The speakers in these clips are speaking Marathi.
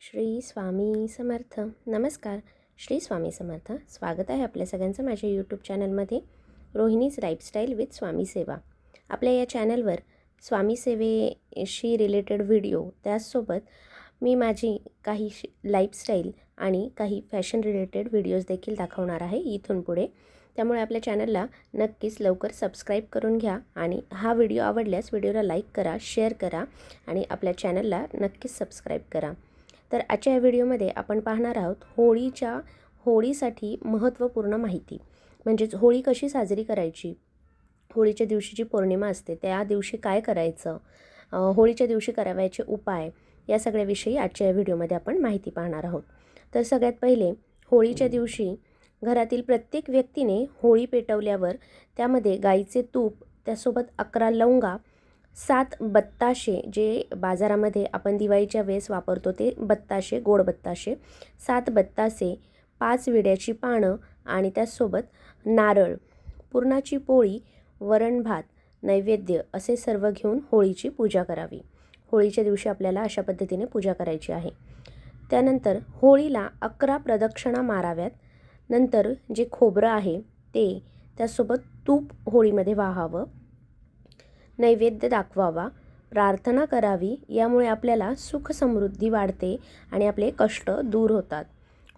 श्री स्वामी समर्थ. नमस्कार. श्री स्वामी समर्थ. स्वागत आहे आपल्या सगळ्यांचं माझ्या यूट्यूब चॅनलमध्ये रोहिणीज लाईफस्टाईल विथ स्वामी सेवा. आपल्या या चॅनलवर स्वामी सेवेशी रिलेटेड व्हिडिओ, त्याचसोबत मी माझी काही लाईफस्टाईल आणि काही फॅशन रिलेटेड व्हिडिओज देखील दाखवणार आहे इथून पुढे. त्यामुळे आपल्या चॅनलला नक्कीच लवकर सबस्क्राईब करून घ्या आणि हा व्हिडिओ आवडल्यास व्हिडिओला लाईक करा, शेअर करा आणि आपल्या चॅनलला नक्कीच सबस्क्राईब करा. तर आजच्या या व्हिडिओमध्ये आपण पाहणार आहोत होळीसाठी महत्त्वपूर्ण माहिती. म्हणजेच होळी कशी साजरी करायची, होळीच्या दिवशी जी पौर्णिमा असते त्या दिवशी काय करायचं, होळीच्या दिवशी करावयाचे उपाय, या सगळ्याविषयी आजच्या या व्हिडिओमध्ये आपण माहिती पाहणार आहोत. तर सगळ्यात पहिले, होळीच्या दिवशी घरातील प्रत्येक व्यक्तीने होळी पेटवल्यावर त्यामध्ये गाईचे तूप, त्यासोबत 11 लवंगा, 7 बत्ताशे, जे बाजारामध्ये आपण दिवाळीच्या वेळेस वापरतो ते बत्ताशे, गोड बत्ताशे, 7 बत्तासे, 5 विड्याची पानं आणि त्याचसोबत नारळ, पुरणाची पोळी, वरण भात, नैवेद्य असे सर्व घेऊन होळीची पूजा करावी. होळीच्या दिवशी आपल्याला अशा पद्धतीने पूजा करायची आहे. त्यानंतर होळीला 11 प्रदक्षिणा माराव्यात. नंतर जे खोबरं आहे ते, त्यासोबत तूप होळीमध्ये वाहावं, नैवेद्य दाखवावा, प्रार्थना करावी. यामुळे आपल्याला सुख समृद्धी वाढते आणि आपले कष्ट दूर होतात.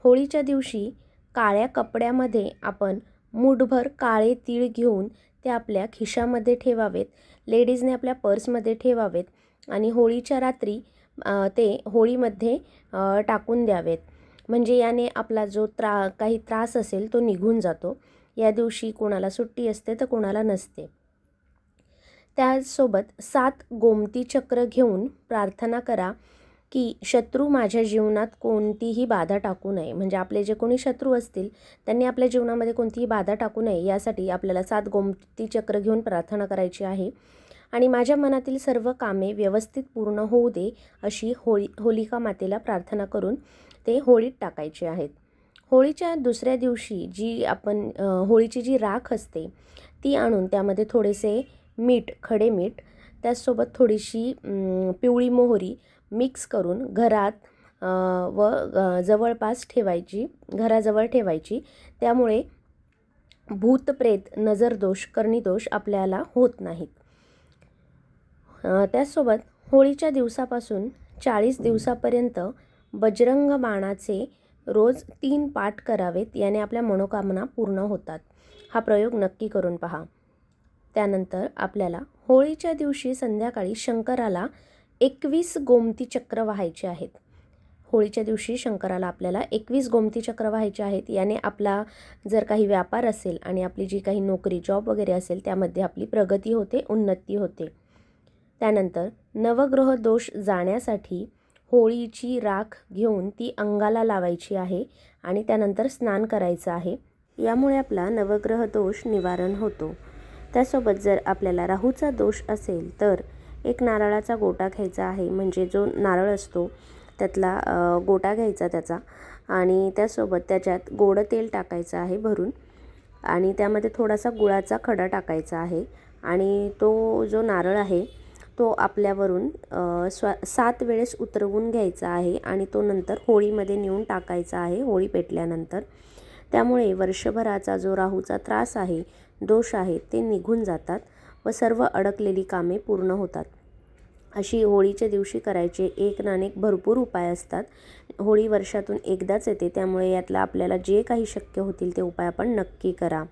होळीच्या दिवशी काळ्या कपड्यामध्ये आपण मूठभर काळे तीळ घेऊन ते आपल्या खिशामध्ये ठेवावेत. लेडीजने आपल्या पर्समध्ये ठेवावेत आणि होळीच्या रात्री ते होळीमध्ये टाकून द्यावेत. म्हणजे याने आपला जो काही त्रास असेल तो निघून जातो. या दिवशी कोणाला सुट्टी असते तर कोणाला नसते. त्यासोबत 7 गोमती चक्र घेऊन प्रार्थना करा की शत्रू माझ्या जीवनात कोणतीही बाधा टाकू नये. म्हणजे आपले जे कोणी शत्रू असतील त्यांनी आपल्या जीवनामध्ये कोणतीही बाधा टाकू नये, यासाठी आपल्याला 7 गोमती चक्र घेऊन प्रार्थना करायची आहे. आणि माझ्या मनातील सर्व कामे व्यवस्थित पूर्ण होऊ दे अशी होलिका मातेला प्रार्थना करून ते होळीत टाकायचे आहेत. होळीच्या दुसऱ्या दिवशी जी आपण होळीची जी राख असते ती आणून त्यामध्ये थोडेसे मीठ, खडे मीठ, त्याचसोबत थोडीशी पिवळी मोहरी मिक्स करून घरात व जवळपास ठेवायची, घराजवळ ठेवायची. त्यामुळे भूतप्रेत, नजरदोष, कर्णीदोष आपल्याला होत नाहीत. त्याचसोबत होळीच्या दिवसापासून 40 दिवसापर्यंत बजरंग बाणाचे रोज 3 पाठ करावेत. याने आपल्या मनोकामना पूर्ण होतात. हा प्रयोग नक्की करून पहा. त्यानंतर आपल्याला होळीच्या दिवशी संध्याकाळी शंकराला 21 गोमती चक्र वाहायचे आहेत. होळीच्या दिवशी शंकराला आपल्याला 21 गोमती चक्र वाहायचे आहेत. याने आपला जर काही व्यापार असेल आणि आपली जी काही नोकरी, जॉब वगैरे असेल त्यामध्ये आपली प्रगती होते, उन्नती होते. त्यानंतर नवग्रह दोष जाण्यासाठी होळीची राख घेऊन ती अंगाला लावायची आहे आणि त्यानंतर स्नान करायचं आहे. यामुळे आपला नवग्रह दोष निवारण होतो. त्यासोबत जर आपल्याला राहूचा दोष असेल तर एक नारळाचा गोटा घ्यायचा आहे. म्हणजे जो नारळ असतो त्यातला गोटा घ्यायचा त्याचा, आणि त्यासोबत त्याच्यात गोड तेल टाकायचं आहे भरून, आणि त्यामध्ये थोडासा गुळाचा खडा टाकायचा आहे. आणि तो जो नारळ आहे तो आपल्यावरून 7 वेळेस उतरवून घ्यायचा आहे आणि तो नंतर होळीमध्ये नेऊन टाकायचा आहे होळी पेटल्यानंतर. त्यामुळे वर्षभराचा जो राहूचा त्रास आहे, दोष आहे, ते निघून जातात व सर्व अडकलेली कामे पूर्ण होतात. अशी होळीच्या दिवशी करायचे एक ना अनेक भरपूर उपाय असतात. होळी वर्षातून एकदाच येते, त्यामुळे यातला आपल्याला जे काही शक्य होतील ते उपाय आपण नक्की करा.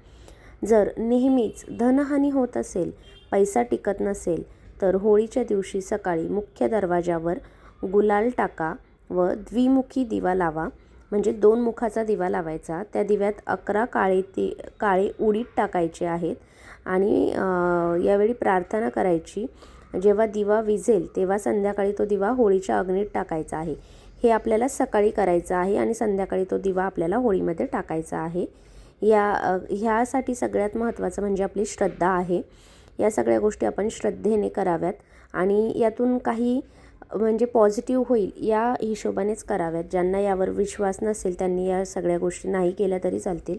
जर नेहमीच धनहानी होत असेल, पैसा टिकत नसेल, तर होळीच्या दिवशी सकाळी मुख्य दरवाजावर गुलाल टाका व द्विमुखी दिवा लावा. म्हणजे 2 मुखाचा दिवा लावायचा. त्या दिव्यात 11 काळे उडीद टाकायचे आहेत आणि यावेळी प्रार्थना करायची. जेव्हा दिवा विझेल तेव्हा संध्याकाळी तो दिवा होळीच्या अग्नीत टाकायचा आहे. हे आपल्याला सकाळी करायचं आहे आणि संध्याकाळी तो दिवा आपल्याला होळीमध्ये टाकायचा आहे. ह्यासाठी सगळ्यात महत्त्वाचं म्हणजे आपली श्रद्धा आहे. या सगळ्या गोष्टी आपण श्रद्धेने कराव्यात आणि यातून काही म्हणजे पॉझिटिव्ह होईल या हिशोबानेच कराव्यात. ज्यांना यावर विश्वास नसेल त्यांनी या सगळ्या गोष्टी नाही केल्या तरी चालतील.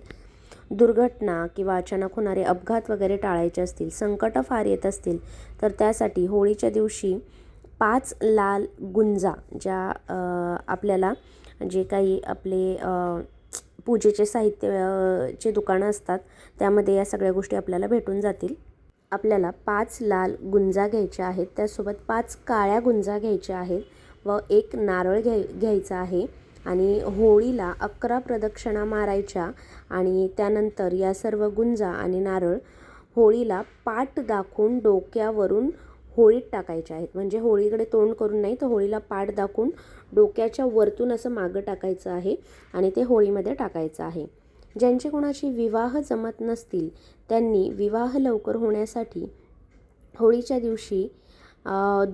दुर्घटना किंवा अचानक होणारे अपघात वगैरे टाळायचे असतील, संकट फार येत असतील, तर त्यासाठी होळीच्या दिवशी 5 लाल गुंजा ज्या आपल्याला जे काही आपले पूजेचे साहित्य चे दुकानं असतात त्यामध्ये या सगळ्या गोष्टी आपल्याला भेटून जातील. आपल्याला 5 लाल गुंजा घ्यायच्या आहेत, त्यासोबत 5 काळ्या गुंजा घ्यायच्या आहेत व एक नारळ घ्यायचा आहे आणि होळीला 11 प्रदक्षिणा मारायच्या आणि त्यानंतर या सर्व गुंजा आणि नारळ होळीला पाठ दाखवून डोक्यावरून होळीत टाकायच्या आहेत. म्हणजे होळीकडे तोंड करून नाही तर होळीला पाठ दाखवून डोक्याच्या वरतून असं मागं टाकायचं आहे आणि ते होळीमध्ये टाकायचं आहे. ज्यांचे कोणाची विवाह जमत नसतील त्यांनी विवाह लवकर होण्यासाठी होळीच्या दिवशी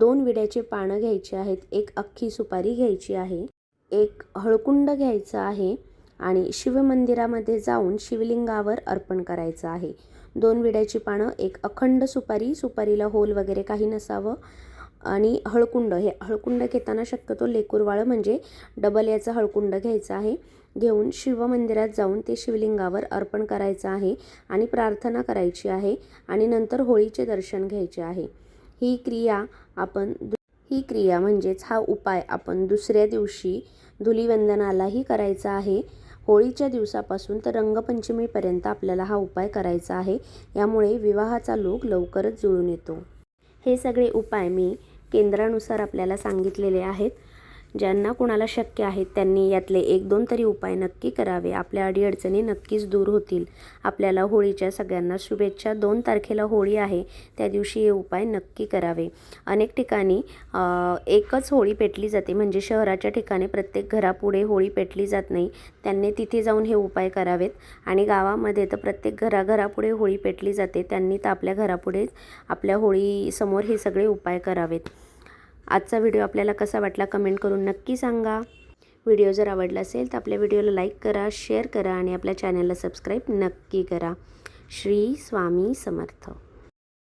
2 विड्याचे पानं घ्यायचे आहेत, एक अख्खी सुपारी घ्यायची आहे, एक हळकुंड घ्यायचं आहे आणि शिवमंदिरामध्ये जाऊन शिवलिंगावर अर्पण करायचं आहे. 2 विड्याची पानं, एक अखंड सुपारी, सुपारीला होल वगैरे काही नसावं आणि हळकुंड. हे हळकुंड घेताना शक्यतो लेकूरवाळं म्हणजे डबल याचं हळकुंड घ्यायचं आहे. घेऊन शिवमंदिरात जाऊन ते शिवलिंगावर अर्पण करायचं आहे आणि प्रार्थना करायची आहे आणि नंतर होळीचे दर्शन घ्यायचे आहे. ही क्रिया म्हणजेच हा उपाय आपण दुसऱ्या दिवशी धुलीवंदनालाही करायचा आहे. होळीच्या दिवसापासून तर रंगपंचमीपर्यंत आपल्याला हा उपाय करायचा आहे. यामुळे विवाहाचा योग लवकरच जुळून येतो. हे सगळे उपाय मी केंद्रानुसार आपल्याला सांगितलेले आहेत. ज्यांना कुणाला शक्य आहे त्यांनी यातले 1-2 तरी उपाय नक्की करावे. आपल्या अडीअडचणी नक्कीच दूर होतील. आपल्याला होळीच्या सगळ्यांना शुभेच्छा. 2 तारखेला होळी आहे, त्या दिवशी हे उपाय नक्की करावे. अनेक ठिकाणी एकच होळी पेटली जाते, म्हणजे शहराच्या ठिकाणी प्रत्येक घरापुढे होळी पेटली जात नाही. त्यांनी तिथे जाऊन हे उपाय करावेत आणि गावामध्ये तर प्रत्येक घरापुढे होळी पेटली जाते, त्यांनी तर आपल्या घरापुढे आपल्या होळीसमोर हे सगळे उपाय करावेत. आजचा व्हिडिओ आपल्याला कसा वाटला कमेंट करून नक्की सांगा. व्हिडिओ जर आवडला असेल तर आपल्या व्हिडिओला लाईक करा, शेअर करा आणि आपल्या चॅनलला सबस्क्राईब नक्की करा. श्री स्वामी समर्थ.